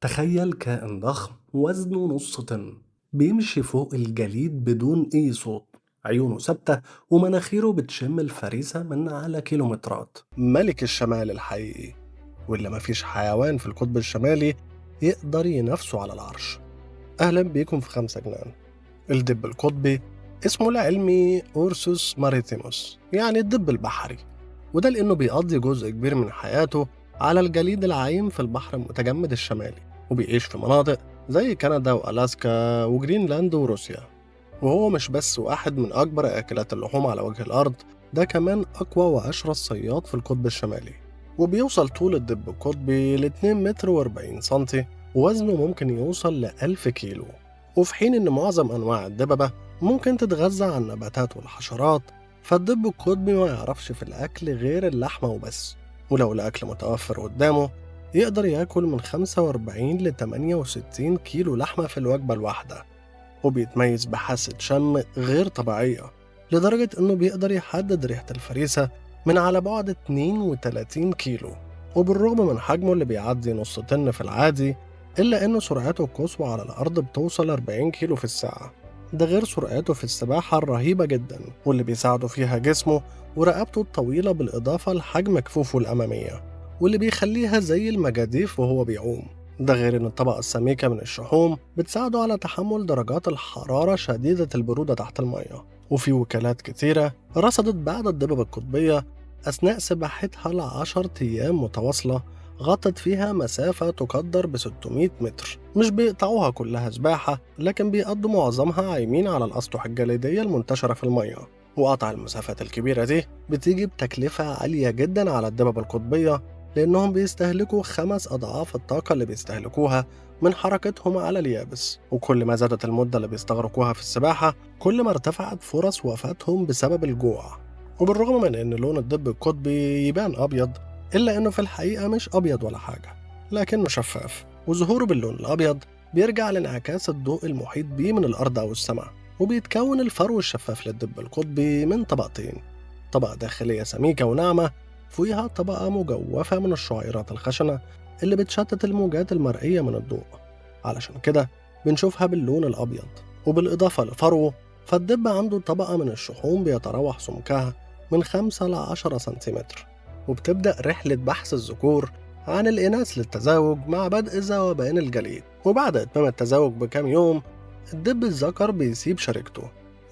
تخيل كائن ضخم وزنه نص طن بيمشي فوق الجليد بدون أي صوت. عيونه ثابتة ومناخيره بتشم الفريسة من على كيلومترات. ملك الشمال الحقيقي، واللي مفيش حيوان في القطب الشمالي يقدر ينافسه على العرش. أهلا بيكم في 5 جنان. الدب القطبي اسمه العلمي أورسوس ماريتيموس، يعني الدب البحري، وده لأنه بيقضي جزء كبير من حياته على الجليد العايم في البحر المتجمد الشمالي، وبيعيش في مناطق زي كندا وألاسكا وجرينلاند وروسيا. وهو مش بس واحد من أكبر أكلات اللحوم على وجه الأرض، ده كمان أقوى وأشرس صياد في القطب الشمالي. وبيوصل طول الدب القطبي ل 2 متر و40 سنتي، ووزنه ممكن يوصل ل 1000 كيلو. وفي حين إن معظم أنواع الدببة ممكن تتغذى على النباتات والحشرات، فالدب القطبي ما يعرفش في الأكل غير اللحمة وبس. ولو الأكل متوفر قدامه يقدر ياكل من 45 ل 68 كيلو لحمة في الوجبة الواحدة. وبيتميز بحاسة شم غير طبيعية، لدرجة إنه بيقدر يحدد ريحة الفريسة من على بعد 32 كيلو. وبالرغم من حجمه اللي بيعدي نص طن في العادي، إلا إن سرعته القصوى على الأرض بتوصل 40 كيلو في الساعة. ده غير سرعته في السباحة الرهيبة جدا، واللي بيساعده فيها جسمه ورقبته الطويلة، بالإضافة لحجم كفوفه الأمامية واللي بيخليها زي المجاديف وهو بيعوم. ده غير إن الطبقة السميكة من الشحوم بتساعده على تحمل درجات الحرارة شديدة البرودة تحت المية. وفي وكالات كتيرة رصدت بعض الدببة القطبية أثناء سباحتها ل10 أيام متواصلة، غطت فيها مسافة تقدر ب 600 متر. مش بيقطعوها كلها سباحة، لكن بيقضوا معظمها عايمين على الأسطح الجليدية المنتشرة في المية. وقطع المسافات الكبيرة دي بتيجي بتكلفة عالية جدا على الدببة القطبية، لأنهم بيستهلكوا 5 أضعاف الطاقة اللي بيستهلكوها من حركتهم على اليابس. وكل ما زادت المدة اللي بيستغرقوها في السباحة، كل ما ارتفعت فرص وفاتهم بسبب الجوع. وبالرغم من إن لون الدب القطبي يبان أبيض، إلا إنه في الحقيقة مش أبيض ولا حاجة، لكنه شفاف. وظهوره باللون الأبيض بيرجع لانعكاس الضوء المحيط بيه من الأرض أو السماء. وبيتكون الفرو الشفاف للدب القطبي من طبقتين: طبقة داخلية سميكة وناعمة، فوقها طبقة مجوفة من الشعيرات الخشنة اللي بتشتت الموجات المرئية من الضوء، علشان كده بنشوفها باللون الأبيض. وبالإضافة لفروه، فالدب عنده طبقة من الشحوم بيتراوح سمكها من 5 ل 10 سنتيمتر. وبتبدأ رحلة بحث الذكور عن الإناث للتزاوج مع بدء ذوبان الجليد. وبعد إتمام التزاوج بكام يوم، الدب الذكر بيسيب شريكته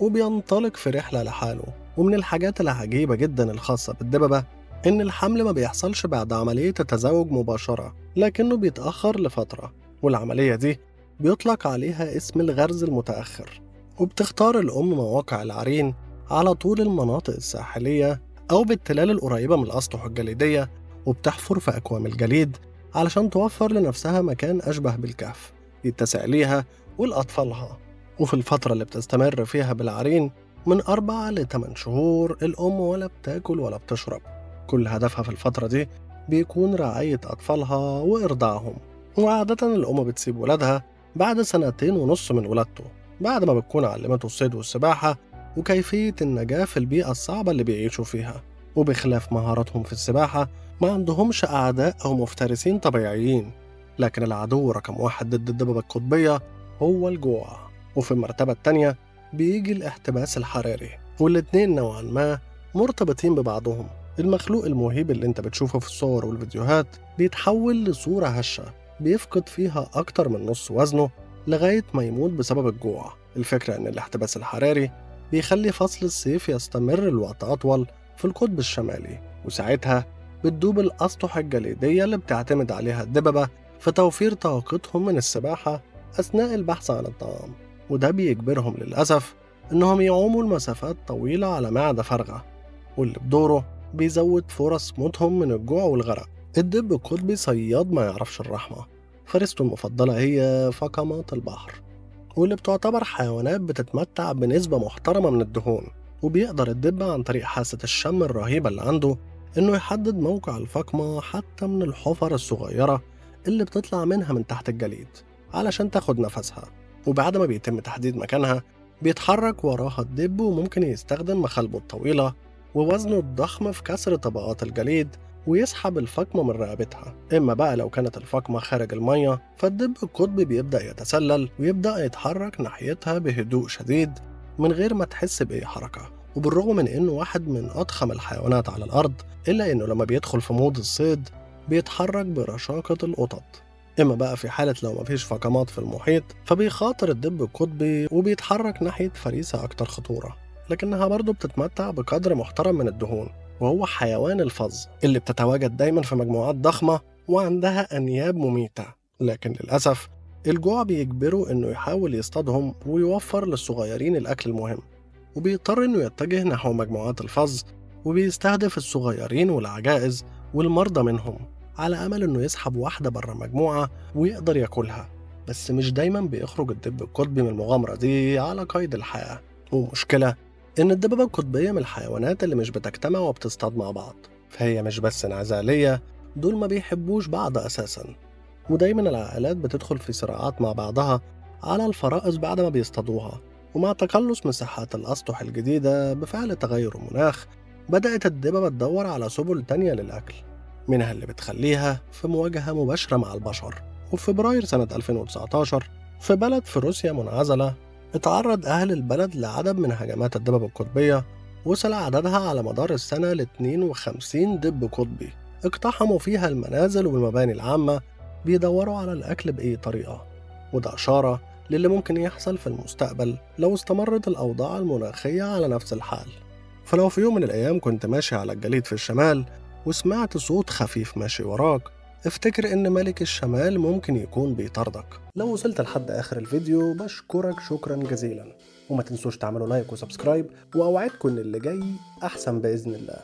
وبينطلق في رحلة لحاله. ومن الحاجات العجيبة جدا الخاصة بالدببة إن الحمل ما بيحصلش بعد عملية التزاوج مباشرة، لكنه بيتأخر لفترة. والعملية دي بيطلق عليها اسم الغرز المتأخر. وبتختار الأم مواقع العرين على طول المناطق الساحلية أو بالتلال القريبة من الأسطح الجليدية، وبتحفر في أكوام الجليد علشان توفر لنفسها مكان أشبه بالكهف يتسع ليها ولأطفالها. وفي الفترة اللي بتستمر فيها بالعرين من 4 ل 8 شهور، الأم ولا بتاكل ولا بتشرب. كل هدفها في الفترة دي بيكون رعاية أطفالها وإرضاعهم. وعادة الأم بتسيب ولادها بعد 2.5 من ولادته، بعد ما بتكون علمته الصيد والسباحة وكيفية النجاة في البيئة الصعبة اللي بيعيشوا فيها. وبخلاف مهاراتهم في السباحة، ما عندهمش أعداء أو مفترسين طبيعيين، لكن العدو رقم 1 ضد الدببة القطبية هو الجوع. وفي المرتبة التانية بيجي الاحتباس الحراري، والاتنين نوعا ما مرتبطين ببعضهم. المخلوق المهيب اللي انت بتشوفه في الصور والفيديوهات بيتحول لصورة هشة بيفقد فيها أكتر من نص وزنه لغاية ما يموت بسبب الجوع. الفكرة إن الاحتباس الحراري بيخلي فصل الصيف يستمر لوقت أطول في القطب الشمالي، وساعتها بتدوب الأسطح الجليدية اللي بتعتمد عليها الدببة في توفير طاقتهم من السباحة أثناء البحث عن الطعام. وده بيجبرهم للأسف إنهم يعوموا المسافات طويلة على معدة فارغة، واللي بدوره بيزود فرص موتهم من الجوع والغرق. الدب القطبي صياد ما يعرفش الرحمة. فريسته المفضلة هي فقمات البحر، واللي بتعتبر حيوانات بتتمتع بنسبة محترمة من الدهون. وبيقدر الدب عن طريق حاسة الشم الرهيبة اللي عنده إنه يحدد موقع الفقمة حتى من الحفر الصغيرة اللي بتطلع منها من تحت الجليد علشان تاخد نفسها. وبعد ما بيتم تحديد مكانها، بيتحرك وراها الدب، وممكن يستخدم مخالبه الطويلة ووزنه الضخم في كسر طبقات الجليد ويسحب الفقمة من رقبتها. إما بقى لو كانت الفقمة خارج المية فالدب القطبي بيبدأ يتسلل ويبدأ يتحرك ناحيتها بهدوء شديد من غير ما تحس بأي حركة. وبالرغم من إنه واحد من أضخم الحيوانات على الأرض إلا إنه لما بيدخل في مود الصيد بيتحرك برشاقة القطط. إما بقى في حالة لو مفيش فقمات في المحيط فبيخاطر الدب القطبي وبيتحرك ناحية فريسة أكتر خطورة، لكنها برضه بتتمتع بقدر محترم من الدهون، وهو حيوان الفظ اللي بتتواجد دايما في مجموعات ضخمة وعندها أنياب مميتة. لكن للأسف الجوع بيجبره إنه يحاول يصطادهم ويوفر للصغيرين الأكل المهم، وبيضطر إنه يتجه نحو مجموعات الفظ وبيستهدف الصغيرين والعجائز والمرضى منهم على أمل إنه يسحب واحدة بره مجموعة ويقدر ياكلها. بس مش دايما بيخرج الدب القطبي من المغامرة دي على قيد الحياة. ومشكلة إن الدببة القطبية من الحيوانات اللي مش بتجتمع وبتصطاد مع بعض، فهي مش بس انعزالية، دول ما بيحبوش بعض أساسا. ودايما العائلات بتدخل في صراعات مع بعضها على الفرائس بعد ما بيصطادوها. ومع تقلص مساحات الأسطح الجديدة بفعل تغير المناخ بدأت الدببة تدور على سبل تانية للأكل، منها اللي بتخليها في مواجهة مباشرة مع البشر. وفي فبراير سنة 2019 في بلد في روسيا منعزلة اتعرض أهل البلد لعدد من هجمات الدببة القطبية، وصل عددها على مدار السنة ل 52 دب قطبي اقتحموا فيها المنازل والمباني العامة بيدوروا على الأكل بأي طريقة. وده إشارة للي ممكن يحصل في المستقبل لو استمرت الأوضاع المناخية على نفس الحال. فلو في يوم من الأيام كنت ماشي على الجليد في الشمال وسمعت صوت خفيف ماشي وراك، افتكر إن ملك الشمال ممكن يكون بيطاردك. لو وصلت لحد آخر الفيديو بشكرك شكرا جزيلا، وما تنسوش تعملوا لايك وسبسكرايب، وأوعدكم إن اللي جاي أحسن بإذن الله.